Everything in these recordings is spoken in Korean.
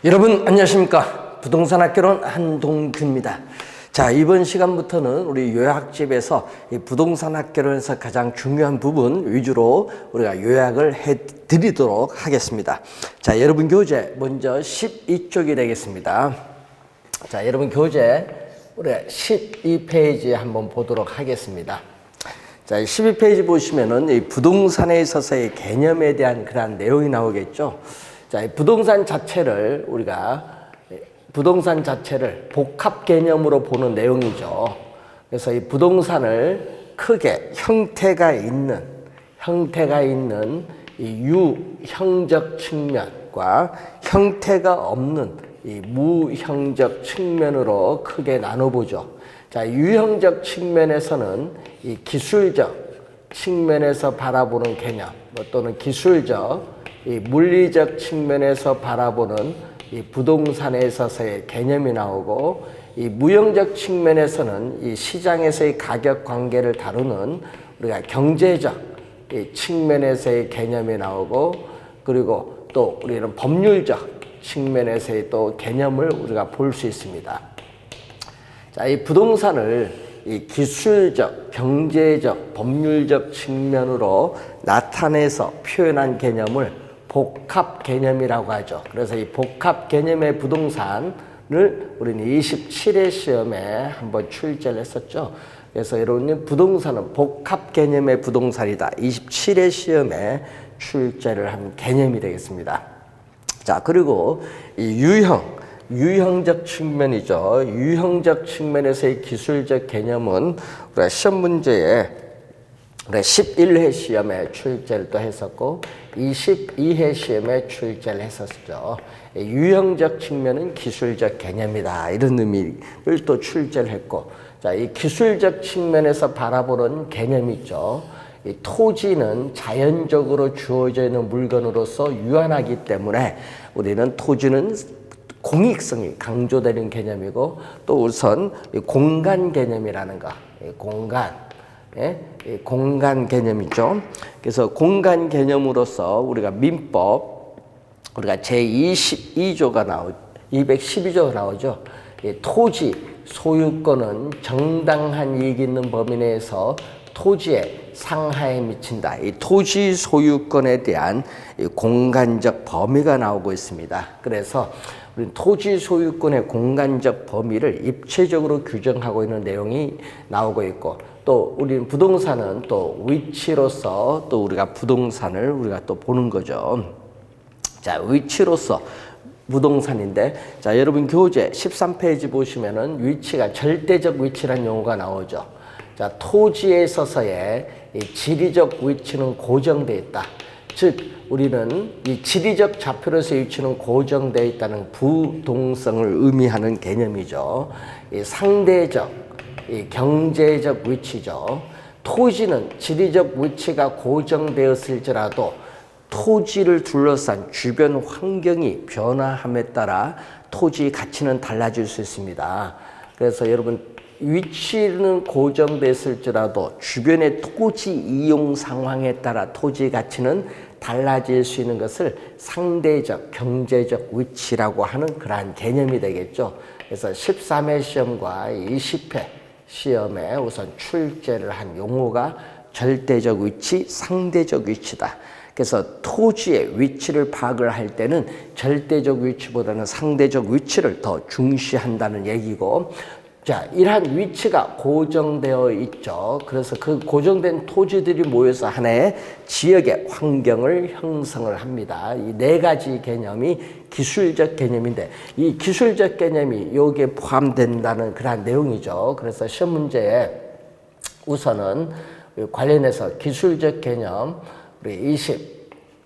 여러분 안녕하십니까? 부동산 학교론 한동규입니다. 자, 이번 시간부터는 우리 요약집에서 이 부동산 학교론에서 가장 중요한 부분 위주로 우리가 요약을 해드리도록 하겠습니다. 자, 여러분 교재 먼저 12쪽이 되겠습니다. 자, 여러분 교재 우리가 12페이지 한번 보도록 하겠습니다. 자, 12페이지 보시면은 이 부동산에 있어서의 개념에 대한 그러한 내용이 나오겠죠. 자, 이 부동산 자체를 복합 개념으로 보는 내용이죠. 그래서 이 부동산을 크게 형태가 있는 이 유형적 측면과 형태가 없는 이 무형적 측면으로 크게 나눠보죠. 자, 유형적 측면에서는 이 기술적 측면에서 바라보는 개념, 또는 기술적 이 물리적 측면에서 바라보는 이 부동산에 있어서의 개념이 나오고, 이 무형적 측면에서는 이 시장에서의 가격 관계를 다루는 우리가 경제적 이 측면에서의 개념이 나오고, 그리고 또 우리는 법률적 측면에서의 또 개념을 우리가 볼 수 있습니다. 자, 이 부동산을 이 기술적, 경제적, 법률적 측면으로 나타내서 표현한 개념을 복합 개념이라고 하죠. 그래서 이 복합 개념의 부동산을 우리는 27회 시험에 한번 출제를 했었죠. 그래서 여러분님 부동산은 복합 개념의 부동산이다. 27회 시험에 출제를 한 개념이 되겠습니다. 자, 그리고 이 유형적 측면이죠. 유형적 측면에서의 기술적 개념은 우리가 시험 문제에 11회 시험에 출제를 또 했었고 22회 시험에 출제를 했었죠. 유형적 측면은 기술적 개념이다, 이런 의미를 또 출제를 했고, 자, 이 기술적 측면에서 바라보는 개념이 있죠. 이 토지는 자연적으로 주어져 있는 물건으로서 유한하기 때문에 우리는 토지는 공익성이 강조되는 개념이고, 또 우선 공간 개념이라는 거, 공간 개념이죠. 그래서 공간 개념으로서 우리가 민법, 우리가 제22조가 212조가 나오죠. 토지 소유권은 정당한 이익이 있는 범위 내에서 토지의 상하에 미친다. 이 토지 소유권에 대한 공간적 범위가 나오고 있습니다. 그래서 우리 토지 소유권의 공간적 범위를 입체적으로 규정하고 있는 내용이 나오고 있고, 또 우리는 부동산은 또 위치로서 또 우리가 부동산을 우리가 또 보는 거죠. 자, 위치로서 부동산인데, 자, 여러분 교재 13페이지 보시면은 위치가 절대적 위치란 용어가 나오죠. 자, 토지에 있어서의 이 지리적 위치는 고정되어 있다. 즉, 우리는 이 지리적 좌표로서의 위치는 고정되어 있다는 부동성을 의미하는 개념이죠. 이 상대적, 이 경제적 위치죠. 토지는 지리적 위치가 고정되었을지라도 토지를 둘러싼 주변 환경이 변화함에 따라 토지 가치는 달라질 수 있습니다. 그래서 여러분, 위치는 고정됐을지라도 주변의 토지 이용 상황에 따라 토지 가치는 달라질 수 있는 것을 상대적, 경제적 위치라고 하는 그러한 개념이 되겠죠. 그래서 13회 시험과 20회 시험에 우선 출제를 한 용어가 절대적 위치, 상대적 위치다. 그래서 토지의 위치를 파악을 할 때는 절대적 위치보다는 상대적 위치를 더 중시한다는 얘기고, 자, 이러한 위치가 고정되어 있죠. 그래서 그 고정된 토지들이 모여서 하나의 지역의 환경을 형성을 합니다. 이 네 가지 개념이 기술적 개념인데, 이 기술적 개념이 여기에 포함된다는 그런 내용이죠. 그래서 시험 문제에 우선은 관련해서 기술적 개념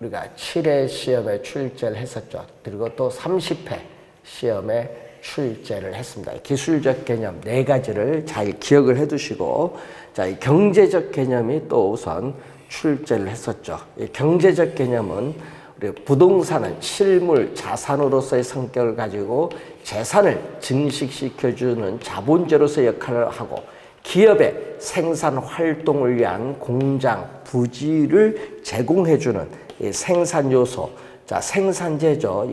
우리가 7회 시험에 출제를 했었죠. 그리고 또 30회 시험에 출제를 했습니다. 기술적 개념 네 가지를 잘 기억을 해 두시고, 자, 이 경제적 개념이 또 우선 출제를 했었죠. 이 경제적 개념은 우리 부동산은 실물 자산으로서의 성격을 가지고 재산을 증식시켜주는 자본재로서의 역할을 하고, 기업의 생산 활동을 위한 공장, 부지를 제공해주는 이 생산 요소, 자, 생산재죠.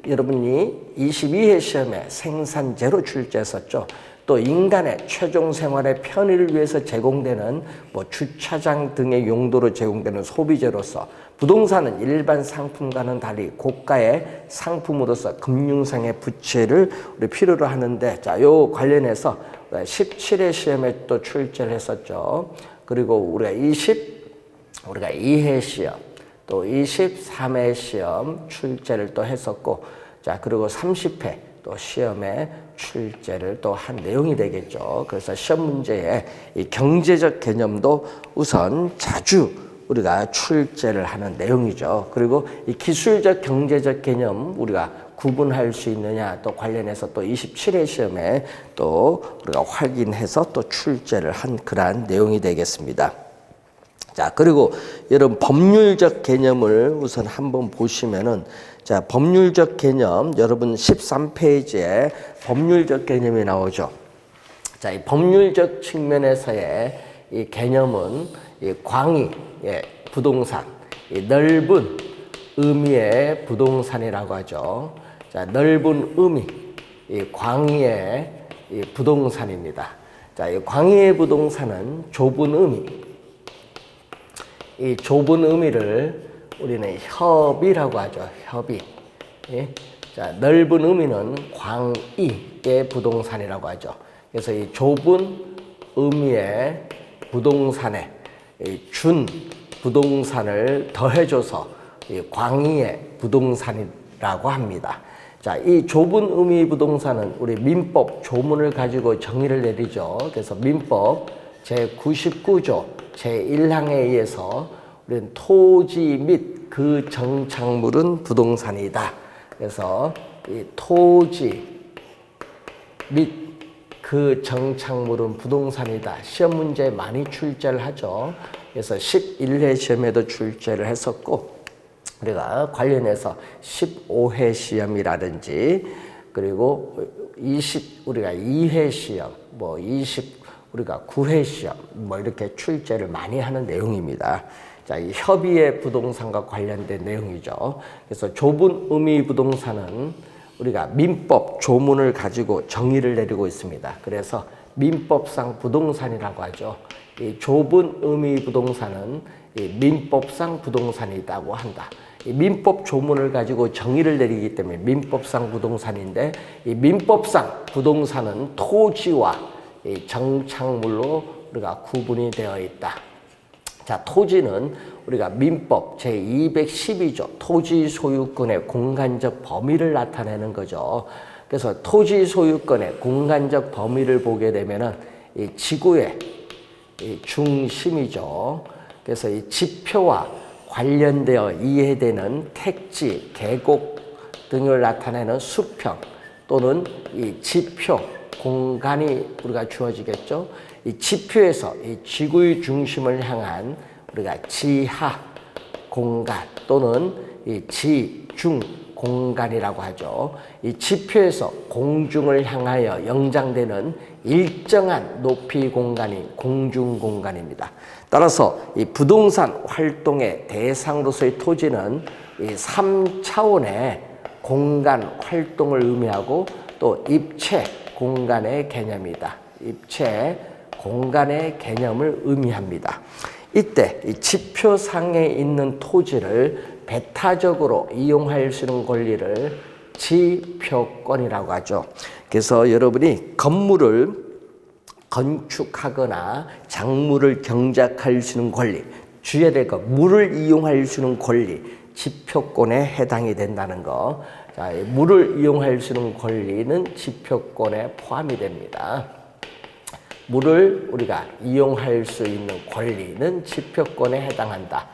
여러분이 22회 시험에 생산재로 출제했었죠. 또 인간의 최종 생활의 편의를 위해서 제공되는 뭐 주차장 등의 용도로 제공되는 소비재로서 부동산은 일반 상품과는 달리 고가의 상품으로서 금융상의 부채를 우리 필요로 하는데, 자, 요 관련해서 17회 시험에 또 출제를 했었죠. 그리고 우리가 2회 시험, 또 23회 시험 출제를 또 했었고, 자, 그리고 30회 또 시험에 출제를 또 한 내용이 되겠죠. 그래서 시험 문제에 이 경제적 개념도 우선 자주 우리가 출제를 하는 내용이죠. 그리고 이 기술적 경제적 개념 우리가 구분할 수 있느냐 또 관련해서 또 27회 시험에 또 우리가 확인해서 또 출제를 한 그러한 내용이 되겠습니다. 자, 그리고 여러분 법률적 개념을 우선 한번 보시면은, 자, 법률적 개념 여러분 13페이지에 법률적 개념이 나오죠. 자, 이 법률적 측면에서의 이 개념은 이 광의, 부동산, 이 넓은 의미의 부동산이라고 하죠. 자, 넓은 의미, 이 광의의 이 부동산입니다. 자, 이 광의의 부동산은 좁은 의미, 이 좁은 의미를 우리는 협의라고 하죠. 협의. 예? 자, 넓은 의미는 광의의 부동산이라고 하죠. 그래서 이 좁은 의미의 부동산에 이 준 부동산을 더해줘서 이 광의의 부동산이라고 합니다. 자, 이 좁은 의미 부동산은 우리 민법 조문을 가지고 정의를 내리죠. 그래서 민법 제99조 제1항에 의해서 우리는 토지 및 그 정착물은 부동산이다. 그래서 이 토지 및 그 정착물은 부동산이다. 시험 문제에 많이 출제를 하죠. 그래서 11회 시험에도 출제를 했었고, 우리가 관련해서 15회 시험이라든지 그리고 우리가 2회 시험, 우리가 9회 시험 이렇게 출제를 많이 하는 내용입니다. 자, 이 협의의 부동산과 관련된 내용이죠. 그래서 좁은 의미 부동산은 우리가 민법 조문을 가지고 정의를 내리고 있습니다. 그래서 민법상 부동산이라고 하죠. 이 좁은 의미 부동산은 이 민법상 부동산이라고 한다. 이 민법 조문을 가지고 정의를 내리기 때문에 민법상 부동산인데, 이 민법상 부동산은 토지와 이 정착물로 우리가 구분이 되어 있다. 자, 토지는 우리가 민법 제212조 토지 소유권의 공간적 범위를 나타내는 거죠. 그래서 토지 소유권의 공간적 범위를 보게 되면은 이 지구의 이 중심이죠. 그래서 이 지표와 관련되어 이해되는 택지, 계곡 등을 나타내는 수평 또는 이 지표 공간이 우리가 주어지겠죠. 이 지표에서 이 지구의 중심을 향한 우리가 지하 공간 또는 이 지중 공간이라고 하죠. 이 지표에서 공중을 향하여 연장되는 일정한 높이 공간이 공중 공간입니다. 따라서 이 부동산 활동의 대상으로서의 토지는 이 3차원의 공간 활동을 의미하고 또 입체 공간의 개념이다. 입체 공간의 개념을 의미합니다. 이때 이 지표상에 있는 토지를 배타적으로 이용할 수 있는 권리를 지표권이라고 하죠. 그래서 여러분이 건물을 건축하거나 작물을 경작할 수 있는 권리, 주의해야 될 것, 물을 이용할 수 있는 권리, 지표권에 해당이 된다는 거. 자, 물을 이용할 수 있는 권리는 지표권에 포함이 됩니다. 물을 우리가 이용할 수 있는 권리는 지표권에 해당한다.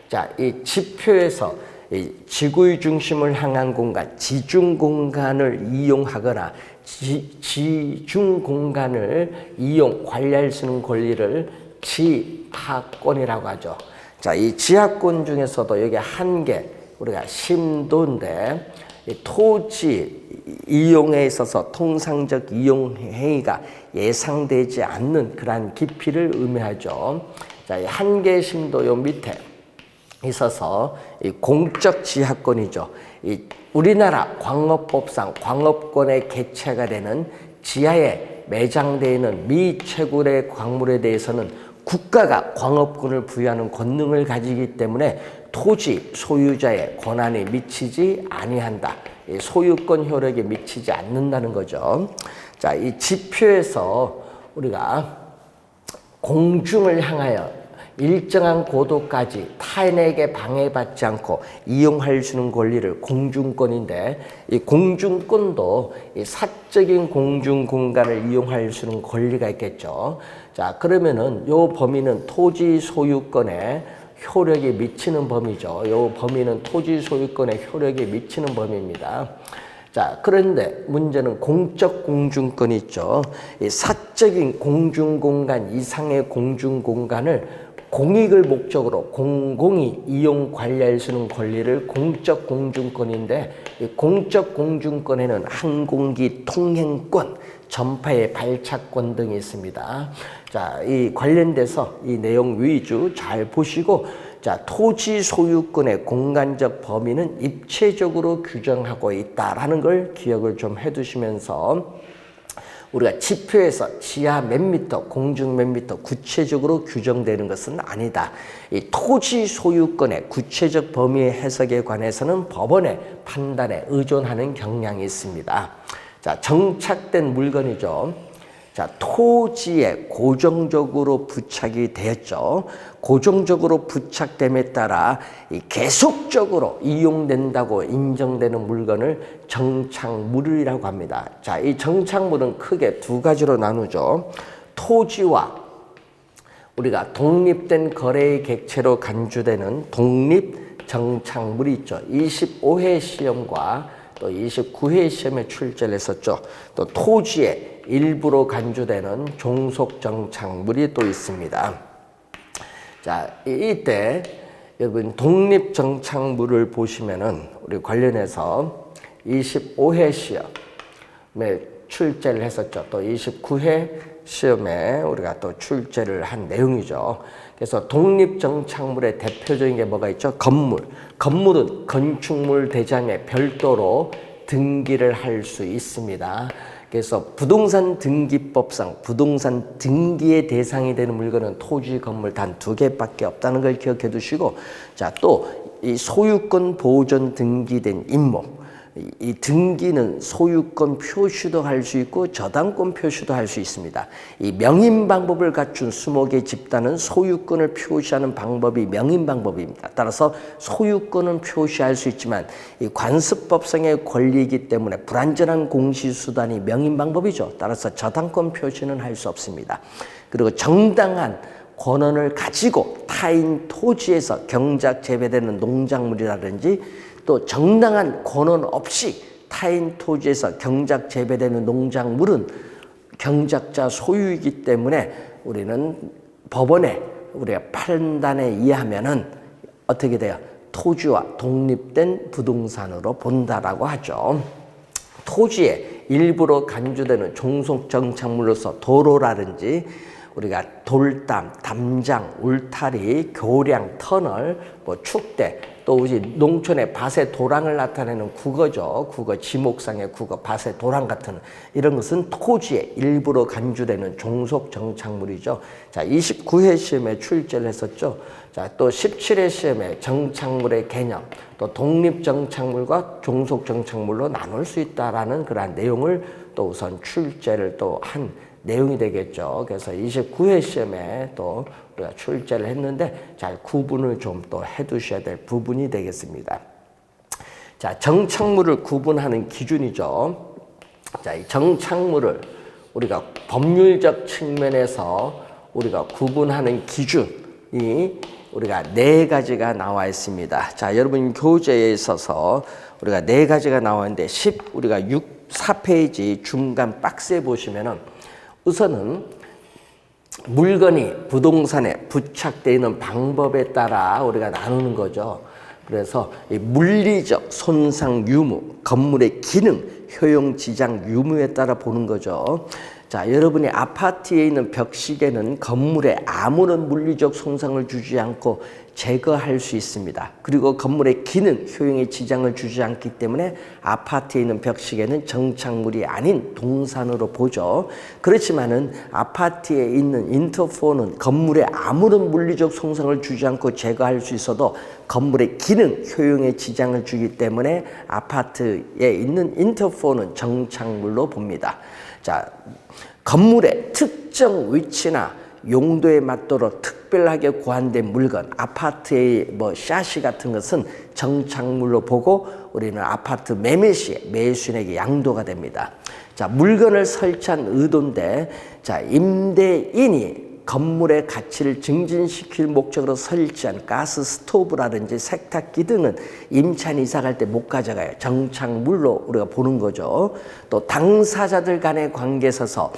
자, 이 지표에서 이 지구의 중심을 향한 공간, 지중 공간을 이용하거나 지중 공간을 관리할 수 있는 권리를 지하권이라고 하죠. 자, 이 지하권 중에서도 여기 한 개 우리가 심도인데, 이 토지 이용에 있어서 통상적 이용 행위가 예상되지 않는 그러한 깊이를 의미하죠. 자, 이 한 개 심도 요 밑에 있어서 이 공적 지하권이죠. 이 우리나라 광업법상 광업권의 개체가 되는 지하에 매장되어 있는 미채굴의 광물에 대해서는 국가가 광업권을 부여하는 권능을 가지기 때문에 토지 소유자의 권한이 미치지 아니한다. 소유권 효력에 미치지 않는다는 거죠. 자, 이 지표에서 우리가 공중을 향하여 일정한 고도까지 타인에게 방해받지 않고 이용할 수 있는 권리를 공중권인데, 이 공중권도 이 사적인 공중 공간을 이용할 수 있는 권리가 있겠죠. 자, 그러면은 요 범위는 토지 소유권에 효력이 미치는 범위죠. 요 범위는 토지 소유권에 효력이 미치는 범위입니다. 자, 그런데 문제는 공적 공중권이 있죠. 이 사적인 공중공간 이상의 공중공간을 공익을 목적으로 공공이 이용 관리할 수 있는 권리를 공적 공중권인데, 이 공적 공중권에는 항공기 통행권, 전파의 발착권 등이 있습니다. 자, 이 관련돼서 이 내용 위주 잘 보시고, 자, 토지 소유권의 공간적 범위는 입체적으로 규정하고 있다라는 걸 기억을 좀 해두시면서, 우리가 지표에서 지하 몇 미터, 공중 몇 미터 구체적으로 규정되는 것은 아니다. 이 토지 소유권의 구체적 범위의 해석에 관해서는 법원의 판단에 의존하는 경향이 있습니다. 자, 정착된 물건이죠. 자, 토지에 고정적으로 부착이 되었죠. 고정적으로 부착됨에 따라 계속적으로 이용된다고 인정되는 물건을 정착물이라고 합니다. 자, 이 정착물은 크게 두 가지로 나누죠. 토지와 우리가 독립된 거래의 객체로 간주되는 독립 정착물이 있죠. 25회 시험과 또 29회 시험에 출제를 했었죠. 또 토지에 일부로 간주되는 종속 정착물이 또 있습니다. 자, 이때 여러분 독립 정착물을 보시면은 우리 관련해서 25회 시험에 출제를 했었죠. 또 29회 시험에 우리가 또 출제를 한 내용이죠. 그래서 독립 정착물의 대표적인 게 뭐가 있죠? 건물. 건물은 건축물 대장에 별도로 등기를 할 수 있습니다. 그래서 부동산 등기법상 부동산 등기의 대상이 되는 물건은 토지, 건물 단 두 개밖에 없다는 걸 기억해 두시고, 자, 또 이 소유권 보존 등기된 임목, 이 등기는 소유권 표시도 할 수 있고 저당권 표시도 할 수 있습니다. 이 명인 방법을 갖춘 수목의 집단은 소유권을 표시하는 방법이 명인 방법입니다. 따라서 소유권은 표시할 수 있지만 이 관습법상의 권리이기 때문에 불완전한 공시수단이 명인 방법이죠. 따라서 저당권 표시는 할 수 없습니다. 그리고 정당한 권한을 가지고 타인 토지에서 경작 재배되는 농작물이라든지 또 정당한 권한 없이 타인 토지에서 경작 재배되는 농작물은 경작자 소유이기 때문에 우리는 법원의 우리가 판단에 의하면은 어떻게 돼요? 토지와 독립된 부동산으로 본다라고 하죠. 토지에 일부러 간주되는 종속 정착물로서 도로라든지 우리가 돌담, 담장, 울타리, 교량, 터널, 뭐 축대, 또 우리 농촌의 밭의 도랑을 나타내는 국어죠. 국어, 지목상의 국어, 밭의 도랑 같은 이런 것은 토지에 일부러 간주되는 종속 정착물이죠. 자, 29회 시험에 출제를 했었죠. 자, 또 17회 시험에 정착물의 개념, 또 독립 정착물과 종속 정착물로 나눌 수 있다라는 그러한 내용을 또 우선 출제를 또 한 내용이 되겠죠. 그래서 29회 시험에 또 우리가 출제를 했는데 잘 구분을 좀 또 해두셔야 될 부분이 되겠습니다. 자, 정착물을 구분하는 기준이죠. 자, 이 정착물을 우리가 법률적 측면에서 우리가 구분하는 기준이 우리가 네 가지가 나와 있습니다. 자, 여러분 교재에 있어서 우리가 네 가지가 나와 있는데 우리가 4페이지 중간 박스에 보시면은 우선은 물건이 부동산에 부착되어 있는 방법에 따라 우리가 나누는 거죠. 그래서 이 물리적 손상 유무, 건물의 기능, 효용 지장 유무에 따라 보는 거죠. 자, 여러분이 아파트에 있는 벽시계는 건물에 아무런 물리적 손상을 주지 않고 제거할 수 있습니다. 그리고 건물의 기능, 효용에 지장을 주지 않기 때문에 아파트에 있는 벽시계는 정착물이 아닌 동산으로 보죠. 그렇지만은 아파트에 있는 인터폰은 건물에 아무런 물리적 손상을 주지 않고 제거할 수 있어도 건물의 기능, 효용에 지장을 주기 때문에 아파트에 있는 인터폰은 정착물로 봅니다. 자, 건물의 특정 위치나 용도에 맞도록 특별하게 고안된 물건, 아파트의 샤시 같은 것은 정착물로 보고 우리는 아파트 매매 시에 매수인에게 양도가 됩니다. 자, 물건을 설치한 의도인데, 자, 임대인이 건물의 가치를 증진시킬 목적으로 설치한 가스 스토브라든지 세탁기 등은 임차인 이사 갈 때 못 가져가요. 정착물로 우리가 보는 거죠. 또 당사자들 간의 관계에 있어서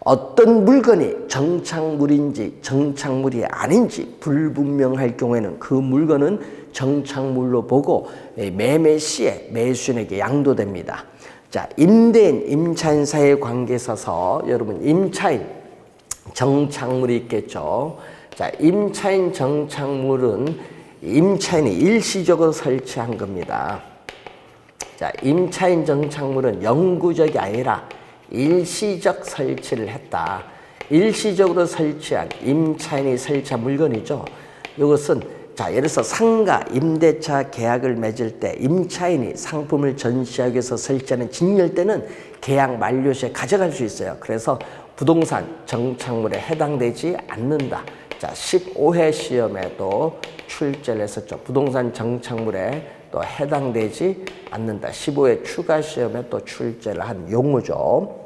어떤 물건이 정착물인지 정착물이 아닌지 불분명할 경우에는 그 물건은 정착물로 보고 매매 시에 매수인에게 양도됩니다. 자, 임대인, 임차인 사이의 관계에 있어서 여러분 임차인 정착물이 있겠죠. 자, 임차인 정착물은 임차인이 일시적으로 설치한 겁니다. 자, 임차인 정착물은 영구적이 아니라 일시적 설치를 했다. 일시적으로 설치한 임차인이 설치한 물건이죠. 이것은 자, 예를 들어서 상가, 임대차 계약을 맺을 때 임차인이 상품을 전시하기 위해서 설치하는 직렬대는 계약 만료 시에 가져갈 수 있어요. 그래서 부동산 정착물에 해당되지 않는다. 자, 15회 시험에도 출제를 했었죠. 부동산 정착물에 또 해당되지 않는다. 15회 추가 시험에 또 출제를 한 용어죠.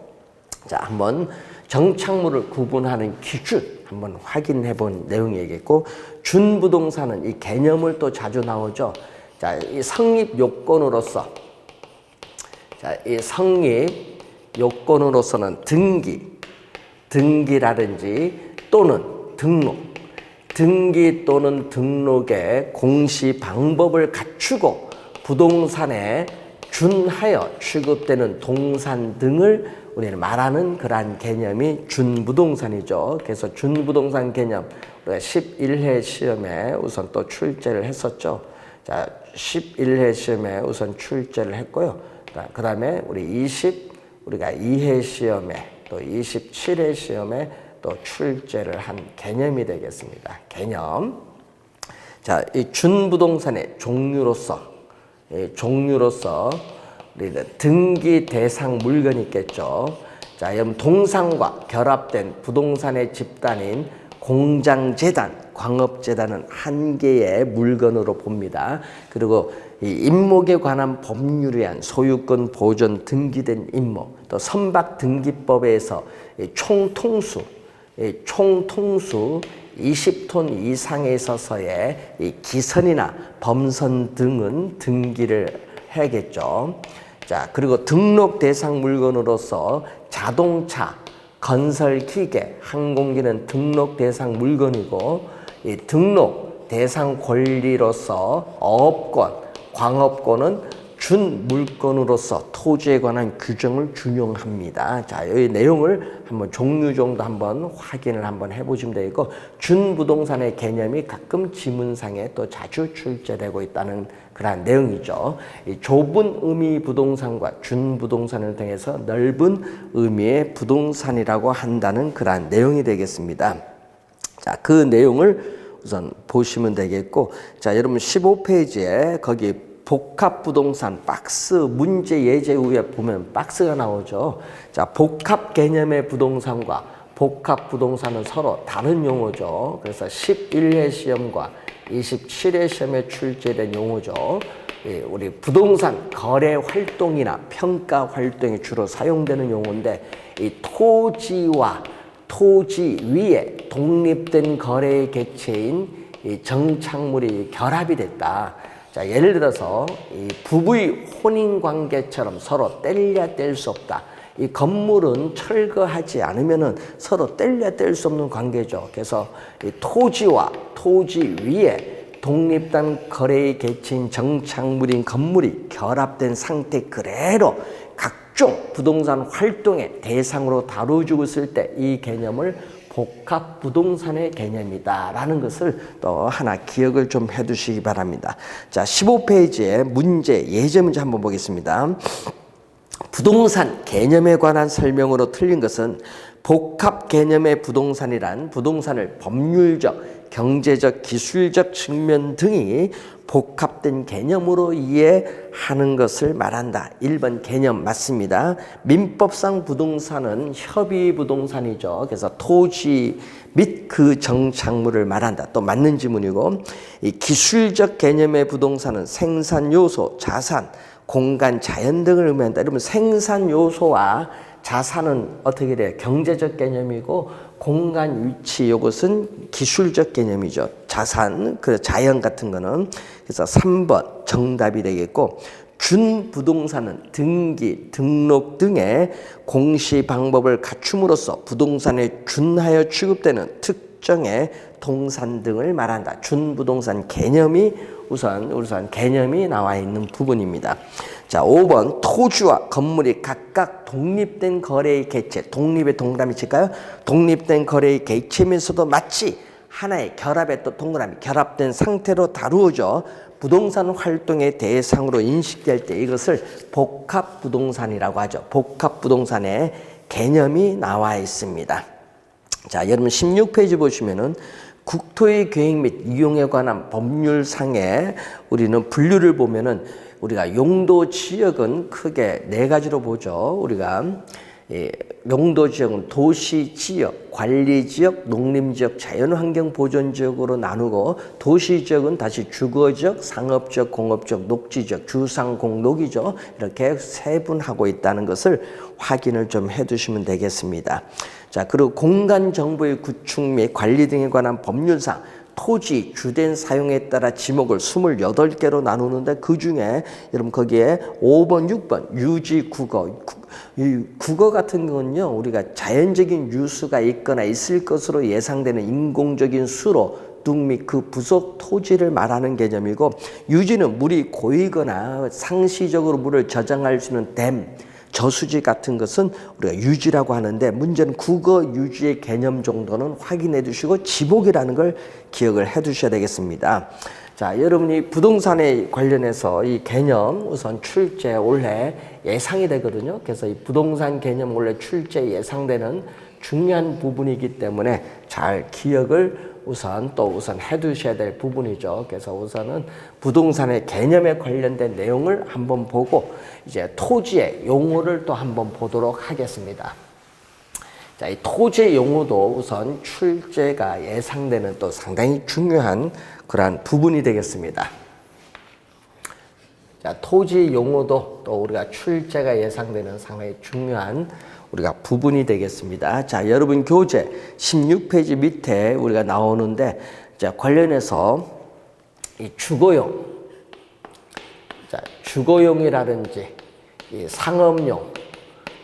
자, 한번 정착물을 구분하는 기준 한번 확인해 본 내용이겠고, 준부동산은 이 개념을 또 자주 나오죠. 자, 이 성립 요건으로서, 자, 이 성립 요건으로서는 등기라든지 또는 등기 또는 등록의 공시 방법을 갖추고 부동산에 준하여 취급되는 동산 등을 우리는 말하는 그러한 개념이 준부동산이죠. 그래서 준부동산 개념 우리가 11회 시험에 우선 또 출제를 했었죠. 자, 11회 시험에 우선 출제를 했고요. 그 다음에 우리가 2회 시험에 또 27회 시험에 또 출제를 한 개념이 되겠습니다. 개념. 자, 이 준부동산의 종류로서 우리는 등기 대상 물건이 있겠죠. 자, 여러분 동산과 결합된 부동산의 집단인 공장재단, 광업재단은 한 개의 물건으로 봅니다. 그리고 이 임목에 관한 법률에 의한 소유권 보존 등기된 임목, 또 선박등기법에 의해서 총통수 20톤 이상에 있어서의 이 기선이나 범선 등은 등기를 해야겠죠. 자, 그리고 등록 대상 물건으로서 자동차, 건설기계, 항공기는 등록 대상 물건이고, 이 등록 대상 권리로서 어업권, 광업권은 준물건으로서 토지에 관한 규정을 준용합니다. 자, 이 내용을 한번 종류 정도 한번 확인을 한번 해보시면 되고, 준부동산의 개념이 가끔 지문상에 또 자주 출제되고 있다는 그러한 내용이죠. 이 좁은 의미 부동산과 준부동산을 통해서 넓은 의미의 부동산이라고 한다는 그러한 내용이 되겠습니다. 자, 그 내용을 우선 보시면 되겠고, 자, 여러분 15페이지에 거기 복합부동산 박스 문제 예제 위에 보면 박스가 나오죠. 자, 복합 개념의 부동산과 복합부동산은 서로 다른 용어죠. 그래서 11회 시험과 27회 시험에 출제된 용어죠. 우리 부동산 거래 활동이나 평가 활동에 주로 사용되는 용어인데, 이 토지와 토지 위에 독립된 거래 객체인 이 정착물이 결합이 됐다. 자, 예를 들어서 이 부부의 혼인관계처럼 서로 뗄래야 뗄 수 없다. 이 건물은 철거하지 않으면은 서로 뗄래야 뗄 수 없는 관계죠. 그래서 이 토지와 토지 위에 독립된 거래의 개체인 정착물인 건물이 결합된 상태 그대로 각종 부동산 활동의 대상으로 다뤄주고 있을 때 이 개념을 복합 부동산의 개념이다라는 것을 또 하나 기억을 좀 해두시기 바랍니다. 자, 15페이지에 문제, 예제 문제 한번 보겠습니다. 부동산 개념에 관한 설명으로 틀린 것은 복합 개념의 부동산이란 부동산을 법률적, 경제적, 기술적 측면 등이 복합된 개념으로 이해하는 것을 말한다. 1번 개념 맞습니다. 민법상 부동산은 협의 부동산이죠. 그래서 토지 및 그 정착물을 말한다. 또 맞는 지문이고, 이 기술적 개념의 부동산은 생산 요소, 자산, 공간, 자연 등을 의미한다. 여러분 생산 요소와 자산은 어떻게 돼요? 경제적 개념이고 공간, 위치 이것은 기술적 개념이죠. 자산, 그 자연 같은 거는. 그래서 3번 정답이 되겠고, 준부동산은 등기, 등록 등의 공시 방법을 갖춤으로써 부동산에 준하여 취급되는 특정의 동산 등을 말한다. 준부동산 개념이 우선 개념이 나와 있는 부분입니다. 자, 5번 토지와 건물이 각각 독립된 거래의 개체. 독립의 동그라미 칠까요? 독립된 거래의 개체면서도 마치 하나의 결합의 또 동그라미 결합된 상태로 다루어져 부동산 활동의 대상으로 인식될 때 이것을 복합 부동산이라고 하죠. 복합 부동산의 개념이 나와 있습니다. 자, 여러분 16페이지 보시면은 국토의 계획 및 이용에 관한 법률상에 우리는 분류를 보면은 우리가 용도 지역은 크게 네 가지로 보죠. 우리가 용도 지역은 도시 지역, 관리 지역, 농림 지역, 자연환경 보존 지역으로 나누고, 도시 지역은 다시 주거 지역, 상업 지역, 공업 지역, 녹지 지역, 주상공록이죠. 이렇게 세분하고 있다는 것을 확인을 좀 해두시면 되겠습니다. 자, 그리고 공간 정보의 구축 및 관리 등에 관한 법률상 토지 주된 사용에 따라 지목을 28개로 나누는데 그중에 여러분 거기에 5번, 6번 유지 국어. 이 국어 같은 건요, 우리가 자연적인 유수가 있거나 있을 것으로 예상되는 인공적인 수로 둥 및 그 부속 토지를 말하는 개념이고, 유지는 물이 고이거나 상시적으로 물을 저장할 수 있는 댐, 저수지 같은 것은 우리가 유지라고 하는데, 문제는 국어 유지의 개념 정도는 확인해 두시고 지목이라는 걸 기억을 해 두셔야 되겠습니다. 자, 여러분이 부동산에 관련해서 이 개념 우선 출제 올해 예상이 되거든요. 그래서 이 부동산 개념 올해 출제 예상되는 중요한 부분이기 때문에 잘 기억을 우선 해두셔야 될 부분이죠. 그래서 우선은 부동산의 개념에 관련된 내용을 한번 보고 이제 토지의 용어를 또 한번 보도록 하겠습니다. 자, 이 토지의 용어도 우선 출제가 예상되는 또 상당히 중요한 그러한 부분이 되겠습니다. 자, 토지 용어도 또 우리가 출제가 예상되는 상당히 중요한 우리가 부분이 되겠습니다. 자, 여러분 교재 16페이지 밑에 우리가 나오는데, 자, 관련해서 이 주거용, 자, 주거용이라든지 이 상업용,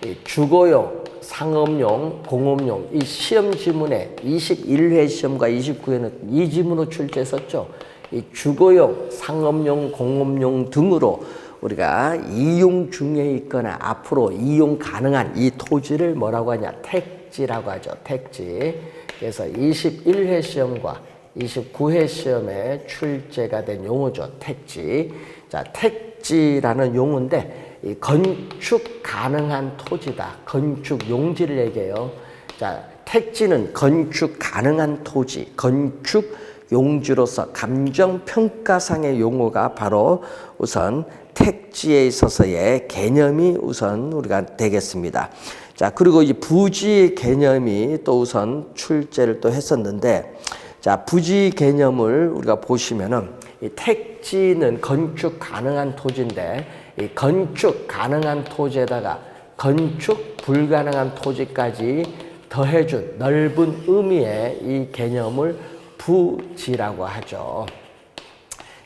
이 주거용, 상업용, 공업용, 이 시험 지문에 21회 시험과 29회는 이 지문으로 출제했었죠. 이 주거용, 상업용, 공업용 등으로 우리가 이용 중에 있거나 앞으로 이용 가능한 이 토지를 뭐라고 하냐? 택지라고 하죠. 택지. 그래서 21회 시험과 29회 시험에 출제가 된 용어죠. 택지. 자, 택지라는 용어인데 이 건축 가능한 토지다. 건축 용지를 얘기해요. 자, 택지는 건축 가능한 토지, 건축 용지로서 감정평가상의 용어가 바로 우선 택지에 있어서의 개념이 우선 우리가 되겠습니다. 자, 그리고 이 부지 개념이 또 우선 출제를 또 했었는데, 자, 부지 개념을 우리가 보시면은 이 택지는 건축 가능한 토지인데, 이 건축 가능한 토지에다가 건축 불가능한 토지까지 더해준 넓은 의미의 이 개념을 부지라고 하죠.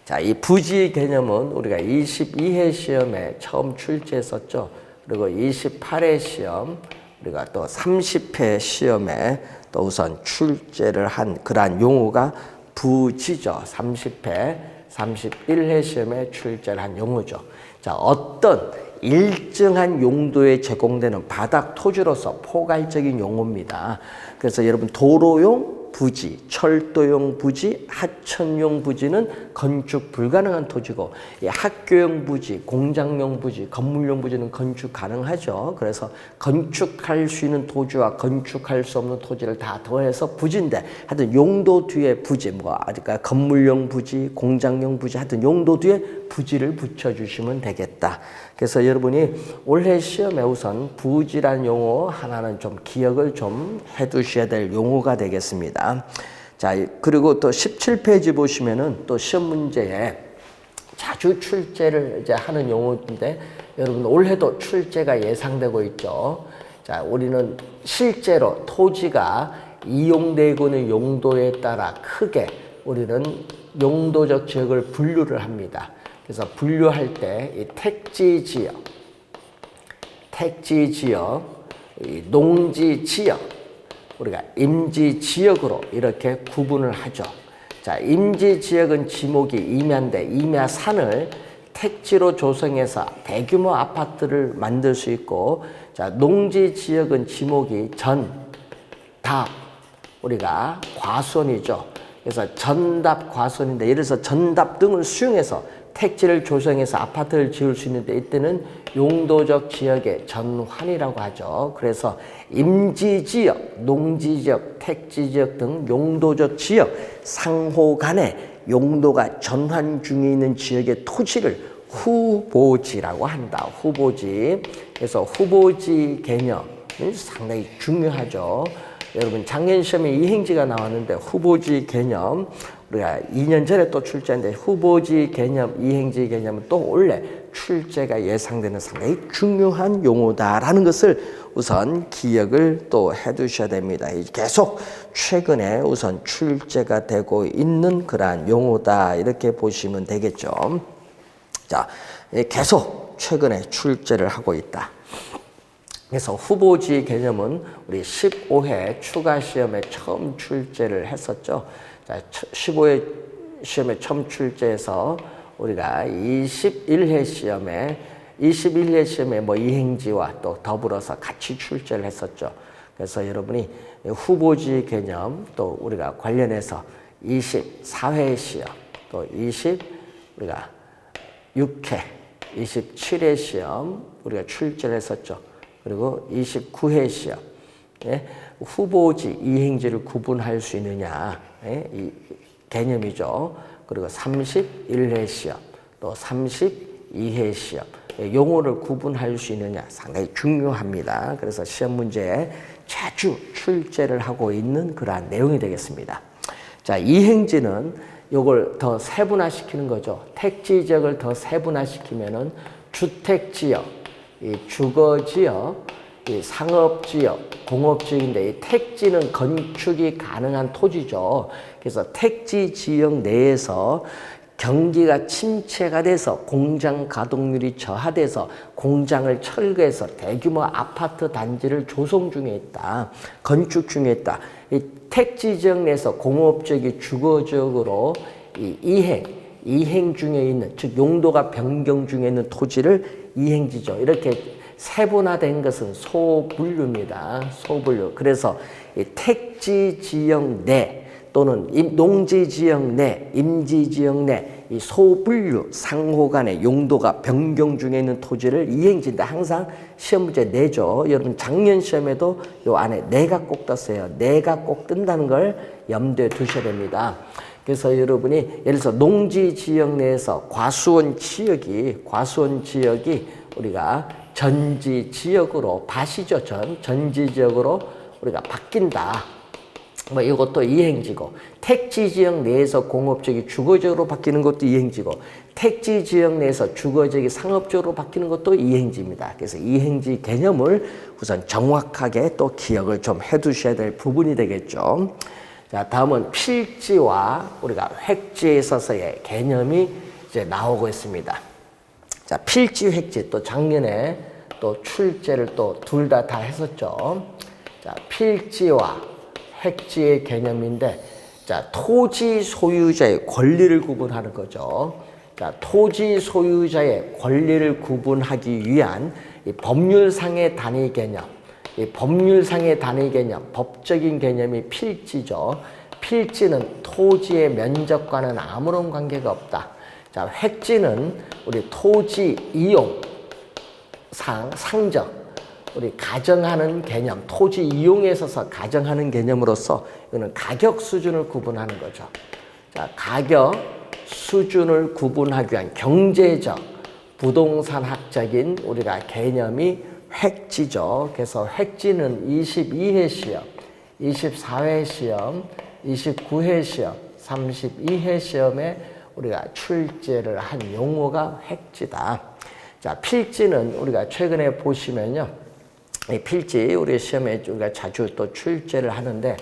자, 이 부지 개념은 우리가 22회 시험에 처음 출제했었죠. 그리고 28회 시험, 우리가 또 30회 시험에 또 우선 출제를 한 그러한 용어가 부지죠. 30회, 31회 시험에 출제를 한 용어죠. 자, 어떤 일정한 용도에 제공되는 바닥 토지로서 포괄적인 용어입니다. 그래서 여러분 도로용 부지, 철도용 부지, 하천용 부지는 건축 불가능한 토지고 학교용 부지, 공장용 부지, 건물용 부지는 건축 가능하죠. 그래서 건축할 수 있는 토지와 건축할 수 없는 토지를 다 더해서 부지인데 하여튼 용도 뒤에 부지, 그러니까 건물용 부지, 공장용 부지 하여튼 용도 뒤에 부지를 붙여주시면 되겠다. 그래서 여러분이 올해 시험에 우선 부지란 용어 하나는 좀 기억을 좀 해두셔야 될 용어가 되겠습니다. 자, 그리고 또 17페이지 보시면은 또 시험 문제에 자주 출제를 이제 하는 용어인데 여러분 올해도 출제가 예상되고 있죠. 자, 우리는 실제로 토지가 이용되고 있는 용도에 따라 크게 우리는 용도적 지역을 분류를 합니다. 그래서 분류할 때 이 택지 지역, 이 농지 지역, 우리가 임지 지역으로 이렇게 구분을 하죠. 자, 임지 지역은 지목이 임야인데 임야산을 택지로 조성해서 대규모 아파트를 만들 수 있고, 자, 농지 지역은 지목이 전, 답, 우리가 과수원이죠. 그래서 전답 과수원인데 예를 들어서 전답 등을 수용해서 택지를 조성해서 아파트를 지을 수 있는데 이때는 용도적 지역의 전환이라고 하죠. 그래서 임지지역, 농지지역, 택지지역 등 용도적 지역 상호 간에 용도가 전환 중에 있는 지역의 토지를 후보지라고 한다. 후보지. 그래서 후보지 개념은 상당히 중요하죠. 여러분 작년 시험에 이행지가 나왔는데 후보지 개념 우리가 2년 전에 또 출제했는데 후보지 개념, 이행지 개념은 또 원래 출제가 예상되는 상당히 중요한 용어다라는 것을 우선 기억을 또 해두셔야 됩니다. 계속 최근에 우선 출제가 되고 있는 그러한 용어다 이렇게 보시면 되겠죠. 자, 계속 최근에 출제를 하고 있다. 그래서 후보지 개념은 우리 15회 추가 시험에 처음 출제를 했었죠. 자, 15회 시험에 처음 출제해서 우리가 21회 시험에 뭐 이행지와 또 더불어서 같이 출제를 했었죠. 그래서 여러분이 후보지 개념 또 우리가 관련해서 24회 시험 또 우리가 6회, 27회 시험 우리가 출제를 했었죠. 그리고 29회 시험 후보지, 이행지를 구분할 수 있느냐 이 개념이죠. 그리고 31회 시험, 또 32회 시험 용어를 구분할 수 있느냐 상당히 중요합니다. 그래서 시험 문제에 자주 출제를 하고 있는 그러한 내용이 되겠습니다. 자, 이행지는 요걸 더 세분화시키는 거죠. 택지 지역을 더 세분화시키면은 주택 지역, 이 주거 지역, 이 상업 지역, 공업 지역인데 이 택지는 건축이 가능한 토지죠. 그래서 택지 지역 내에서 경기가 침체가 돼서 공장 가동률이 저하돼서 공장을 철거해서 대규모 아파트 단지를 조성 중에 있다. 건축 중에 있다. 이 택지 지역 내에서 공업 지역이 주거 지역으로 이행 중에 있는, 즉 용도가 변경 중에 있는 토지를 이행지죠. 이렇게 세분화된 것은 소분류입니다. 소분류. 그래서 이 택지 지역 내 또는 농지 지역 내, 임지 지역 내 이 소분류 상호 간의 용도가 변경 중에 있는 토지를 이행지인데 항상 시험 문제 내죠. 여러분 작년 시험에도 요 안에 내가 꼭 떴어요. 내가 꼭 뜬다는 걸 염두에 두셔야 됩니다. 그래서 여러분이 예를 들어서 농지 지역 내에서 과수원 지역이 우리가 전지 지역으로 밭이죠. 전지 지역으로 우리가 바뀐다. 뭐 이것도 이행지고, 택지 지역 내에서 공업적이 주거적으로 바뀌는 것도 이행지고, 택지 지역 내에서 주거적이 상업적으로 바뀌는 것도 이행지입니다. 그래서 이행지 개념을 우선 정확하게 또 기억을 좀 해두셔야 될 부분이 되겠죠. 자, 다음은 필지와 우리가 획지에 있어서의 개념이 이제 나오고 있습니다. 자, 필지, 획지 또 작년에 또 출제를 또 둘 다 했었죠. 자, 필지와 획지의 개념인데, 자, 토지 소유자의 권리를 구분하는 거죠. 자, 토지 소유자의 권리를 구분하기 위한 이 법률상의 단위 개념, 이 법률상의 단위 개념, 법적인 개념이 필지죠. 필지는 토지의 면적과는 아무런 관계가 없다. 자, 획지는 우리 토지 이용, 상적, 우리 가정하는 개념, 토지 이용에 있어서 가정하는 개념으로서 이거는 가격 수준을 구분하는 거죠. 자, 가격 수준을 구분하기 위한 경제적, 부동산학적인 우리가 개념이 획지죠. 그래서 획지는 22회 시험, 24회 시험, 29회 시험, 32회 시험에 우리가 출제를 한 용어가 획지다. 자, 필지는 우리가 최근에 보시면요. 이 필지 우리 시험에 우리가 자주 또 출제를 하는데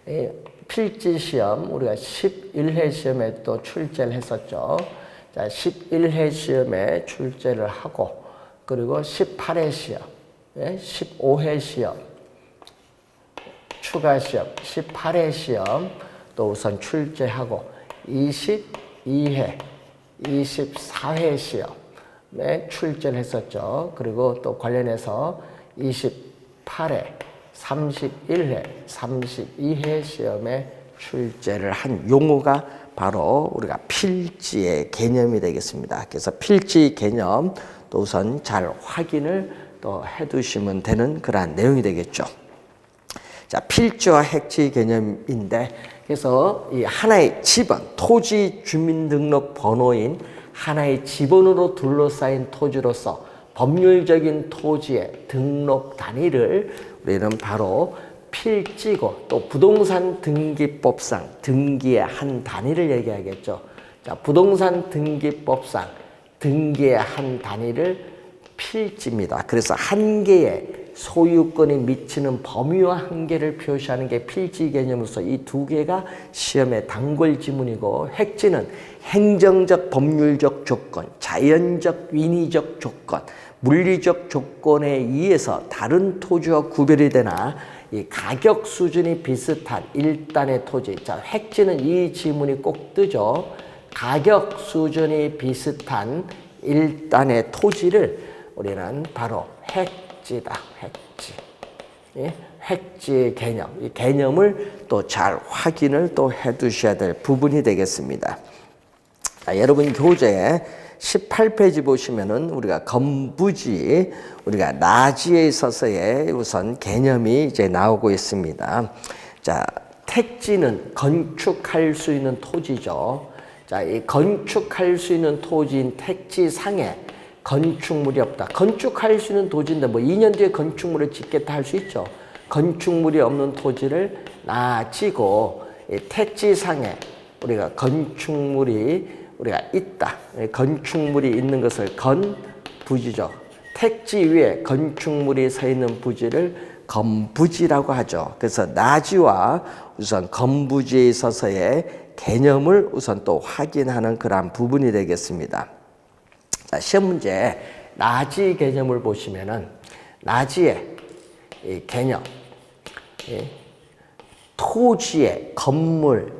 이 필지 시험 우리가 11회 시험에 또 출제를 했었죠. 자, 11회 시험에 출제를 하고 그리고 18회 시험, 15회 시험, 추가 시험, 18회 시험 또 우선 출제하고 22회, 24회 시험에 출제를 했었죠. 그리고 또 관련해서 28회, 31회, 32회 시험에 출제를 한 용어가 바로 우리가 필지의 개념이 되겠습니다. 그래서 필지 개념 또 우선 잘 확인을 또 해두시면 되는 그러한 내용이 되겠죠. 자, 필지와 획지 개념인데 그래서 이 하나의 지번, 토지 주민등록 번호인 하나의 지번으로 둘러싸인 토지로서 법률적인 토지의 등록 단위를 우리는 바로 필지고 또 부동산 등기법상 등기의 한 단위를 얘기하겠죠. 자, 부동산 등기법상 등기의 한 단위를 필지입니다. 그래서 한 개의 소유권이 미치는 범위와 한계를 표시하는 게 필지 개념으로서 이 두 개가 시험의 단골 지문이고 획지는 행정적 법률적 조건, 자연적 인위적 조건, 물리적 조건에 의해서 다른 토지와 구별이 되나 이 가격 수준이 비슷한 일단의 토지. 자, 획지는 이 지문이 꼭 뜨죠. 가격 수준이 비슷한 일단의 토지를 우리는 바로 획지다. 획지. 예? 획지의 개념. 이 개념을 또 잘 확인을 또 해두셔야 될 부분이 되겠습니다. 자, 여러분 교재에 18페이지 보시면은 우리가 건부지, 우리가 나지에 있어서의 우선 개념이 이제 나오고 있습니다. 자, 택지는 건축할 수 있는 토지죠. 자, 이 건축할 수 있는 토지인 택지상에 건축물이 없다. 건축할 수 있는 토지인데 뭐 2년 뒤에 건축물을 짓겠다 할 수 있죠. 건축물이 없는 토지를 나지고 이 택지상에 우리가 건축물이 우리가 있다. 건축물이 있는 것을 건부지죠. 택지 위에 건축물이 서 있는 부지를 건부지라고 하죠. 그래서 나지와 우선 건부지에 있어서의 개념을 우선 또 확인하는 그러한 부분이 되겠습니다. 자, 시험 문제 나지 개념을 보시면은 나지의 이 개념, 토지의 건물,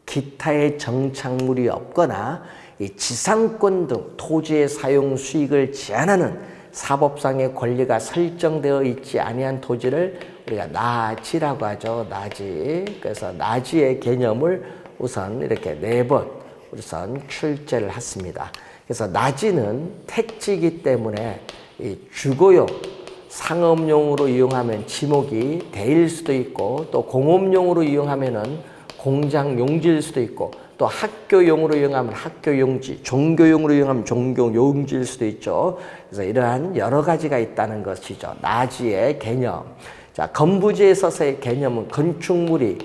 기타의 정착물이 없거나 이 지상권 등 토지의 사용 수익을 제한하는 사법상의 권리가 설정되어 있지 아니한 토지를 우리가 나지라고 하죠. 나지. 그래서 나지의 개념을 우선 이렇게 4번 우선 출제를 했습니다. 그래서 나지는 택지이기 때문에 이 주거용, 상업용으로 이용하면 지목이 대일 수도 있고 또 공업용으로 이용하면은 공장 용지일 수도 있고 또 학교용으로 이용하면 학교 용지, 종교용으로 이용하면 종교 용지일 수도 있죠. 그래서 이러한 여러 가지가 있다는 것이죠. 나지의 개념. 자, 건부지에 있어서의 개념은 건축물이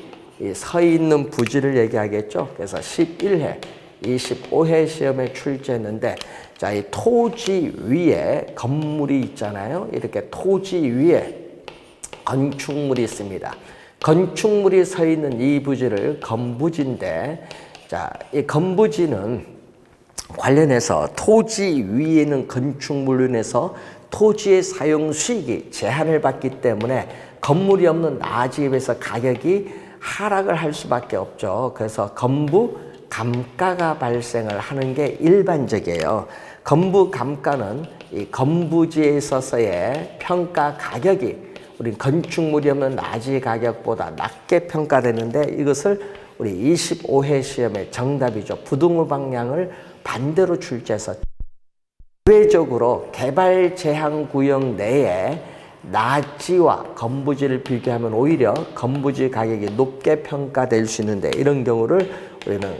서 있는 부지를 얘기하겠죠. 그래서 11회, 25회 시험에 출제했는데 자, 이 토지 위에 건물이 있잖아요. 이렇게 토지 위에 건축물이 있습니다. 건축물이 서 있는 이 부지를 건부지인데 자, 이 건부지는 관련해서 토지 위에 있는 건축물로 인해서 토지의 사용 수익이 제한을 받기 때문에 건물이 없는 나지에 비해서 가격이 하락을 할 수밖에 없죠. 그래서 건부 감가가 발생을 하는 게 일반적이에요. 건부 감가는 이 건부지에 있어서의 평가 가격이 우리 건축물이 없는 나지 가격보다 낮게 평가되는데, 이것을 우리 25회 시험의 정답이죠. 부등호 방향을 반대로 출제해서 대외적으로 개발 제한 구역 내에 나지와 건부지를 비교하면 오히려 건부지 가격이 높게 평가될 수 있는데, 이런 경우를 우리는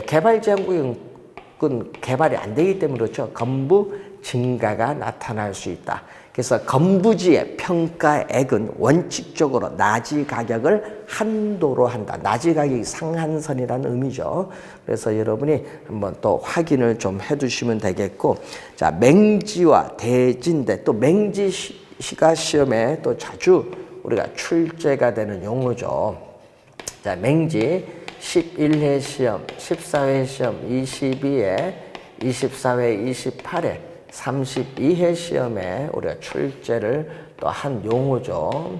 개발 제한 구역은 개발이 안 되기 때문에 그렇죠. 건부 증가가 나타날 수 있다. 그래서 건부지의 평가액은 원칙적으로 나지 가격을 한도로 한다. 나지 가격이 상한선이라는 의미죠. 그래서 여러분이 한번 또 확인을 좀 해두시면 되겠고, 자, 맹지와 대지인데, 또 맹지시가 시험에 또 자주 우리가 출제가 되는 용어죠. 자, 맹지 11회 시험, 14회 시험, 22회, 24회, 28회, 32회 시험에 우리가 출제를 또 한 용어죠.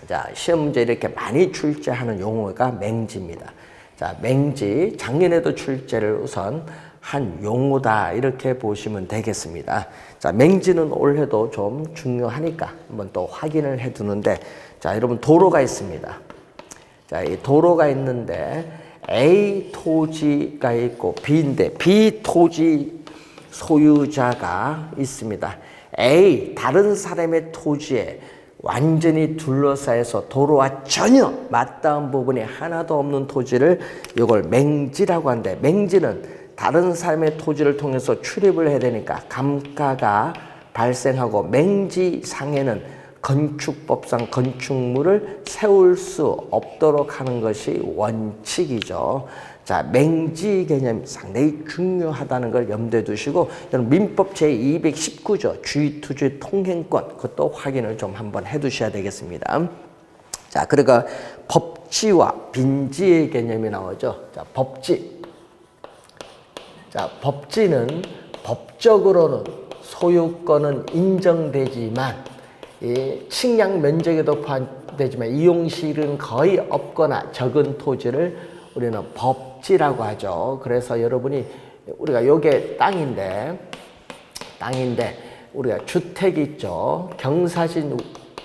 자, 시험 문제 이렇게 많이 출제하는 용어가 맹지입니다. 자, 맹지 작년에도 출제를 우선 한 용어다, 이렇게 보시면 되겠습니다. 자, 맹지는 올해도 좀 중요하니까 한번 또 확인을 해 두는데, 자, 여러분 도로가 있습니다. 자, 이 도로가 있는데 A 토지가 있고 B인데, B 토지 소유자가 있습니다. A, 다른 사람의 토지에 완전히 둘러싸여서 도로와 전혀 맞닿은 부분이 하나도 없는 토지를 이걸 맹지라고 하는데, 맹지는 다른 사람의 토지를 통해서 출입을 해야 되니까 감가가 발생하고, 맹지상에는 건축법상 건축물을 세울 수 없도록 하는 것이 원칙이죠. 자, 맹지 개념이 상당히 중요하다는 걸 염두에 두시고, 민법 제219조 주의투지 통행권, 그것도 확인을 좀 한번 해 두셔야 되겠습니다. 자, 그러니까 법지와 빈지의 개념이 나오죠. 자, 법지. 자, 법지는 법적으로는 소유권은 인정되지만, 이 측량 면적에도 포함되지만 이용실은 거의 없거나 적은 토지를 우리는 법지라고 하죠. 그래서 여러분이 우리가 요게 땅인데 우리가 주택이 있죠. 경사진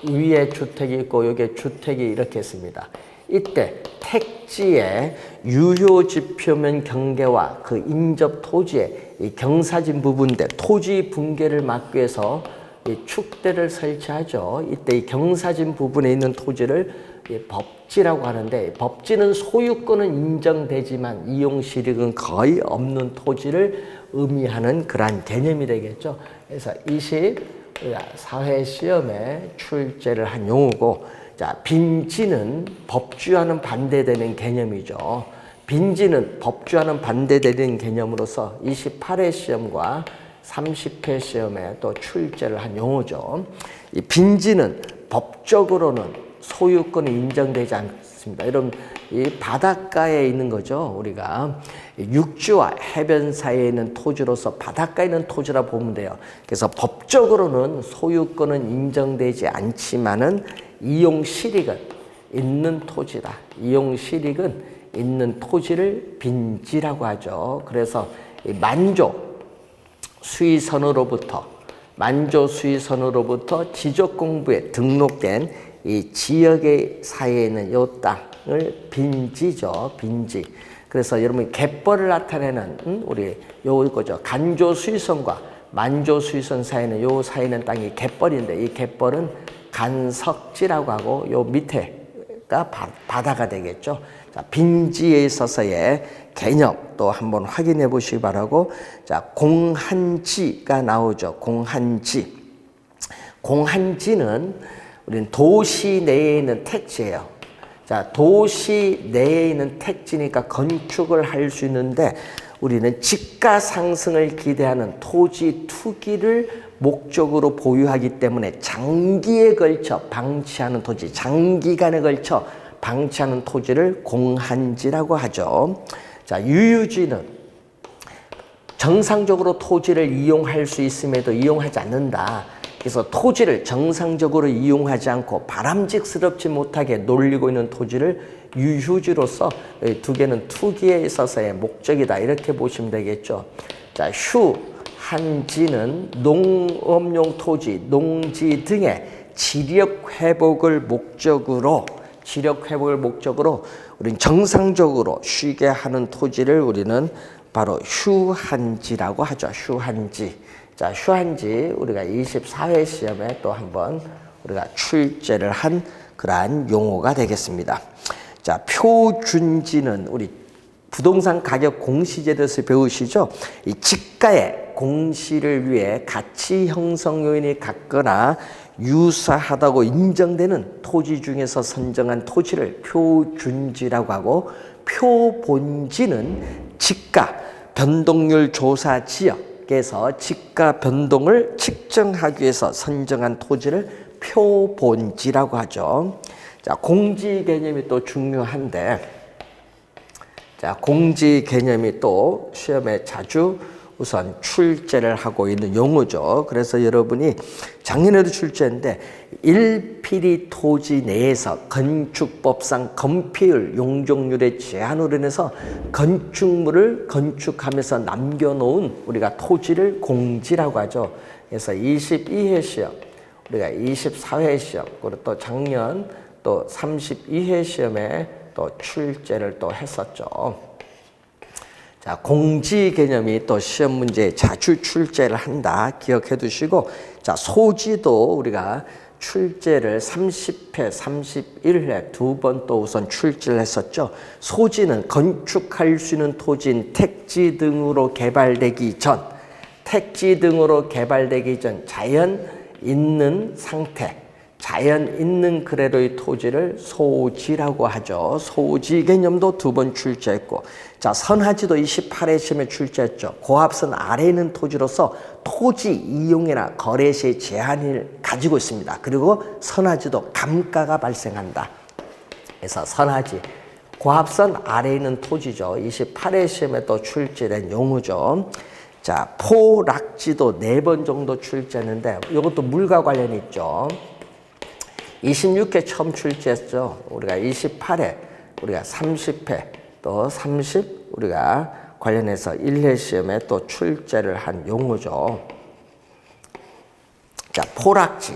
위에 주택이 있고 요게 주택이 이렇게 있습니다. 이때 택지의 유효지표면 경계와 그 인접 토지의 이 경사진 부분인데, 토지 붕괴를 막기 위해서 이 축대를 설치하죠. 이때 이 경사진 부분에 있는 토지를 법지라고 하는데, 법지는 소유권은 인정되지만 이용실익은 거의 없는 토지를 의미하는 그러한 개념이 되겠죠. 그래서 24회 시험에 출제를 한 용어고, 자, 빈지는 법주와는 반대되는 개념이죠. 빈지는 법주와는 반대되는 개념으로서 28회 시험과 30회 시험에 또 출제를 한 용어죠. 이 빈지는 법적으로는 소유권이 인정되지 않습니다. 여러분, 이 바닷가에 있는 거죠. 우리가 육지와 해변 사이에 있는 토지로서 바닷가에 있는 토지라 보면 돼요. 그래서 법적으로는 소유권은 인정되지 않지만은 이용 실익은 있는 토지다. 이용 실익은 있는 토지를 빈지라고 하죠. 그래서 이 만조 수의선으로부터 지적공부에 등록된 이 지역의 사이에 있는 요 땅을 빈지죠. 빈지. 그래서 여러분 갯벌을 나타내는 우리 요거죠. 간조수의선과 만조수의선 사이는 요 사이는 땅이 갯벌인데, 이 갯벌은 간석지라고 하고 요 밑에가 바다가 되겠죠. 자, 빈지에 있어서의 개념 또 한번 확인해 보시기 바라고, 자, 공한지가 나오죠. 공한지는 우리는 도시 내에 있는 택지예요. 자, 도시 내에 있는 택지니까 건축을 할 수 있는데, 우리는 집가 상승을 기대하는 토지 투기를 목적으로 보유하기 때문에 장기에 걸쳐 방치하는 토지, 장기간에 걸쳐 방치하는 토지를 공한지라고 하죠. 자, 유유지는 정상적으로 토지를 이용할 수 있음에도 이용하지 않는다. 그래서 토지를 정상적으로 이용하지 않고 바람직스럽지 못하게 놀리고 있는 토지를 유휴지로서 두 개는 투기에 있어서의 목적이다. 이렇게 보시면 되겠죠. 자, 휴한지는 농업용 토지, 농지 등의 지력 회복을 목적으로 우리는 정상적으로 쉬게 하는 토지를 우리는 바로 휴한지라고 하죠. 휴한지. 자, 휴한지 우리가 24회 시험에 또 한번 우리가 출제를 한 그러한 용어가 되겠습니다. 자, 표준지는 우리 부동산 가격 공시제에 대해서 배우시죠? 이 지가의 공시를 위해 가치 형성 요인이 같거나 유사하다고 인정되는 토지 중에서 선정한 토지를 표준지라고 하고, 표본지는 지가 변동률 조사 지역에서 지가 변동을 측정하기 위해서 선정한 토지를 표본지라고 하죠. 자, 공지 개념이 또 중요한데, 자, 공지 개념이 또 시험에 자주 우선 출제를 하고 있는 용어죠. 그래서 여러분이 작년에도 출제했는데, 일필이 토지 내에서 건축법상 건폐율, 용적률의 제한으로 인해서 건축물을 건축하면서 남겨놓은 우리가 토지를 공지라고 하죠. 그래서 22회 시험, 우리가 24회 시험, 그리고 또 작년 또 32회 시험에 또 출제를 또 했었죠. 자, 공지 개념이 또 시험 문제에 자주 출제를 한다. 기억해 두시고, 자, 소지도 우리가 출제를 30회, 31회 두 번 또 우선 출제를 했었죠. 소지는 건축할 수 있는 토지인 택지 등으로 개발되기 전 자연 있는 상태, 자연 있는 그래도의 토지를 소지라고 하죠. 소지 개념도 두 번 출제했고, 자, 선하지도 28회 시험에 출제했죠. 고합선 아래에 있는 토지로서 토지 이용이나 거래 시의 제한을 가지고 있습니다. 그리고 선하지도 감가가 발생한다. 그래서 선하지, 고합선 아래에 있는 토지죠. 28회 시험에 또 출제된 용어죠. 자, 포락지도 4번 정도 출제했는데 이것도 물과 관련이 있죠. 26회 처음 출제했죠. 우리가 28회, 우리가 30회, 또 30 우리가 관련해서 1회 시험에 또 출제를 한 용어죠. 자, 포락지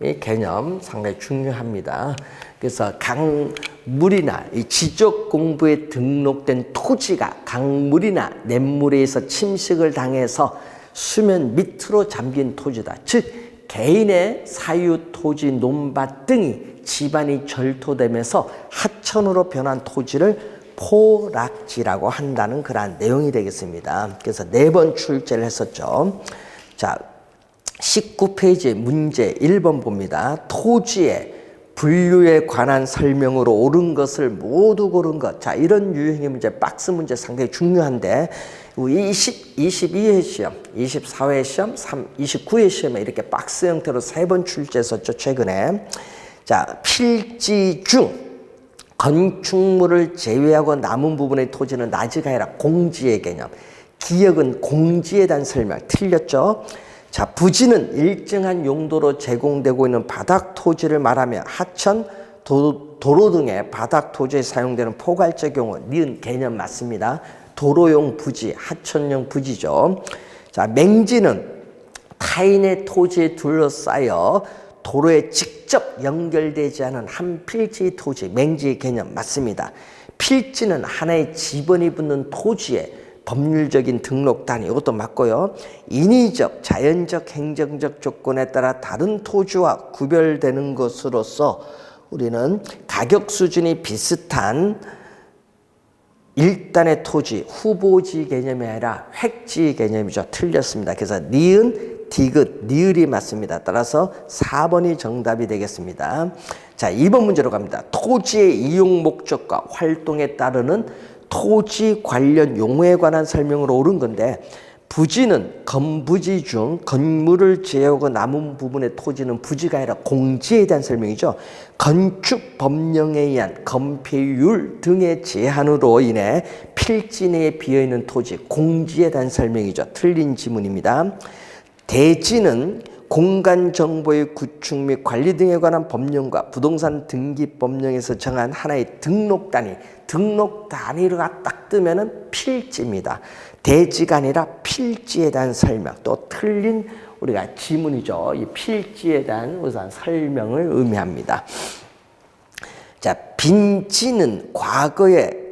이 개념 상당히 중요합니다. 그래서 강물이나 이 지적 공부에 등록된 토지가 강물이나 냇물에 의해서 침식을 당해서 수면 밑으로 잠긴 토지다. 즉 개인의 사유 토지, 논밭 등이 집안이 절토되면서 하천으로 변한 토지를 포락지라고 한다는 그러한 내용이 되겠습니다. 그래서 4번 출제를 했었죠. 자, 19페이지 문제 1번 봅니다. 토지의 분류에 관한 설명으로 옳은 것을 모두 고른 것. 자, 이런 유형의 문제, 박스 문제 상당히 중요한데, 22회 시험, 24회 시험, 29회 시험에 이렇게 박스 형태로 3번 출제했었죠, 최근에. 자, 필지 중 건축물을 제외하고 남은 부분의 토지는 나지가 아니라 공지의 개념. 기역은 공지에 대한 설명. 틀렸죠? 자, 부지는 일정한 용도로 제공되고 있는 바닥 토지를 말하며 하천, 도로 등의 바닥 토지에 사용되는 포괄적 용어, 니은 개념 맞습니다. 도로용 부지, 하천용 부지죠. 자, 맹지는 타인의 토지에 둘러싸여 도로에 직접 연결되지 않은 한 필지 토지, 맹지의 개념 맞습니다. 필지는 하나의 지번이 붙는 토지에 법률적인 등록 단위, 이것도 맞고요. 인위적, 자연적, 행정적 조건에 따라 다른 토지와 구별되는 것으로서 우리는 가격 수준이 비슷한 일단의 토지, 후보지 개념이 아니라 획지 개념이죠. 틀렸습니다. 그래서 니은, 디귿, 니을이 맞습니다. 따라서 4번이 정답이 되겠습니다. 자, 2번 문제로 갑니다. 토지의 이용 목적과 활동에 따르는 토지 관련 용어에 관한 설명으로 옳은 건데, 부지는 건부지 중 건물을 제외하고 남은 부분의 토지는 부지가 아니라 공지에 대한 설명이죠. 건축 법령에 의한 건폐율 등의 제한으로 인해 필지 내에 비어있는 토지, 공지에 대한 설명이죠. 틀린 지문입니다. 대지는 공간정보의 구축 및 관리 등에 관한 법령과 부동산 등기법령에서 정한 하나의 등록 단위가 딱 뜨면은 필지입니다. 대지가 아니라 필지에 대한 설명, 또 틀린 우리가 지문이죠. 이 필지에 대한 우선 설명을 의미합니다. 자, 빈지는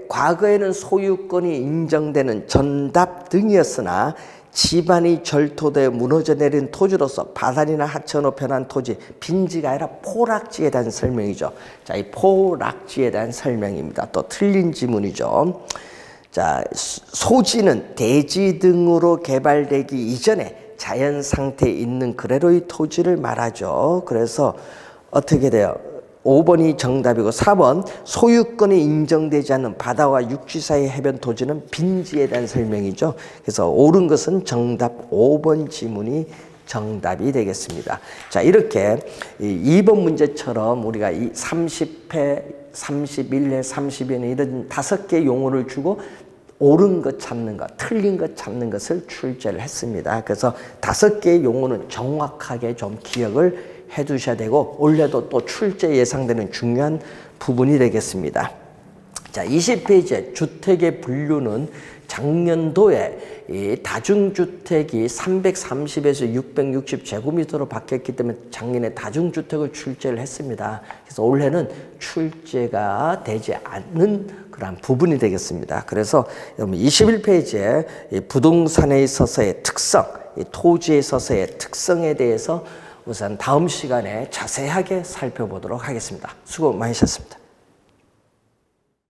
과거에는 소유권이 인정되는 전답 등이었으나 집안이 절토돼 무너져 내린 토지로서 바다리나 하천으로 변한 토지, 빈지가 아니라 포락지에 대한 설명이죠. 자, 이 포락지에 대한 설명입니다. 또 틀린 지문이죠. 자, 소지는 대지 등으로 개발되기 이전에 자연 상태에 있는 그대로의 토지를 말하죠. 그래서 어떻게 돼요? 5번이 정답이고 4번 소유권이 인정되지 않는 바다와 육지 사이 해변 토지는 빈지에 대한 설명이죠. 그래서 옳은 것은 정답 5번 지문이 정답이 되겠습니다. 자, 이렇게 2번 문제처럼 우리가 이 30회, 31회, 32회는 이런 5개 용어를 주고 옳은 것 찾는 것, 틀린 것 찾는 것을 출제를 했습니다. 그래서 5개의 용어는 정확하게 좀 기억을 해 두셔야 되고 올해도 또 출제 예상되는 중요한 부분이 되겠습니다. 자, 20페이지에 주택의 분류는 작년도에 이 다중주택이 330에서 660제곱미터로 바뀌었기 때문에 작년에 다중주택을 출제를 했습니다. 그래서 올해는 출제가 되지 않는 그런 부분이 되겠습니다. 그래서 여러분 21페이지에 이 부동산에 있어서의 특성, 이 토지에 있어서의 특성에 대해서 우선 다음 시간에 자세하게 살펴보도록 하겠습니다. 수고 많으셨습니다.